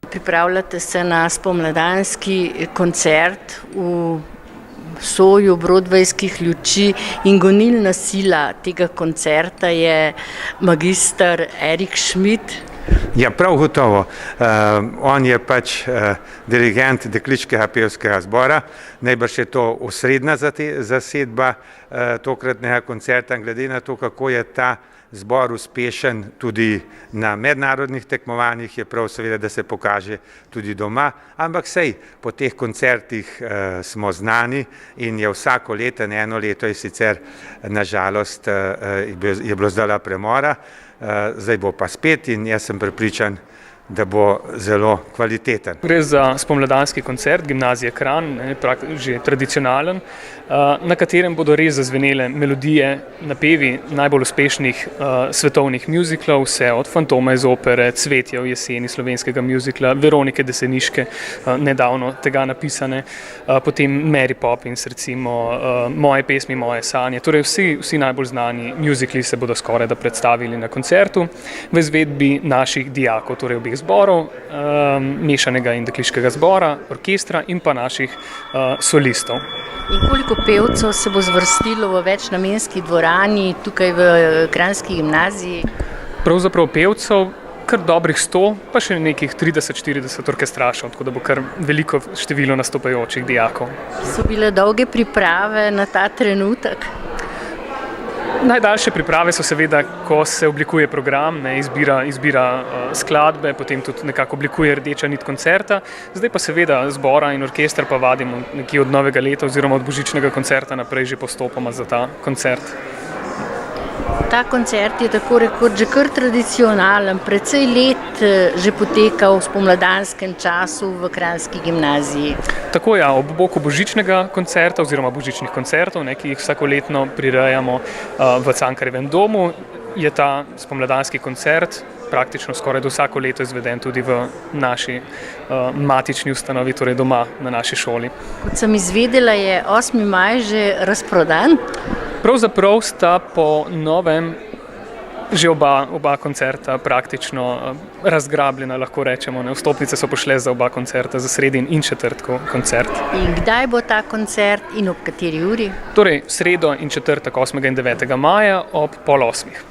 Pripravljate se na spomladanski koncert v soju broadwayskih luči in gonilna sila tega koncerta je magister Erik Schmidt. Ja, prav gotovo. On je pač dirigent Dekliškega pevskega zbora. Najbrž je to osrednja zasedba tokratnega koncerta. Glede na to, kako je ta zbor uspešen tudi na mednarodnih tekmovanjih, je prav seveda, da se pokaže tudi doma. Ampak sej, po teh koncertih smo znani in je vsako leto, eno leto je sicer nažalost je bilo zdaj premora, zdaj bo pa spet in jaz sem prepričan, da bo zelo kvaliteten. Gre za spomladanski koncert Gimnazije Kranj, že tradicionalen, na katerem bodo res zazvenele melodije, napevi najbolj uspešnih svetovnih mjuziklov, vse od Fantoma iz opere, Cvetja v jeseni slovenskega mjuzikla, Veronike Deseniške, nedavno tega napisane, potem Mary Poppins, recimo Moje pesmi, moje sanje. Torej vsi najbolj znani mjuzikli se bodo skoraj da predstavili na koncertu v izvedbi naših dijakov, torej obeh zborov, mešanega in dekliškega zbora, orkestra in pa naših solistov. In koliko pevcev se bo zvrstilo v večnamenski dvorani tukaj v Kranjski gimnaziji? Pravzaprav pevcev kar dobrih 100, pa še nekih 30-40 orkestrašev, tako da bo kar veliko število nastopajočih dijakov. So bile dolge priprave na ta trenutek? Najdaljše priprave so seveda, ko se oblikuje program, izbira skladbe, potem tudi nekako oblikuje rdeča nit koncerta. Zdaj pa seveda zbora in orkester pa vadimo nekje od novega leta oziroma od božičnega koncerta naprej že postopoma za ta koncert. Ta koncert je tako rekoč že kar tradicionalen, precej let že poteka v spomladanskem času v Kranjski gimnaziji. Tako ja, ob boku božičnega koncerta oziroma božičnih koncertov, ki jih vsakoletno prirejamo v Cankarjevem domu, je ta spomladanski koncert praktično skoraj do vsako leto izveden tudi v naši matični ustanovi, torej doma na naši šoli. Kot sem izvedela, je 8. maj že razprodan. Pravzaprav sta po novem že oba koncerta praktično razgrabljena, lahko rečemo. Vstopnice so pošle za oba koncerta, za sredin in četrtkov koncert. In kdaj bo ta koncert in ob kateri uri? Torej, sredo in četrtek 8. in 9. maja ob 7:30.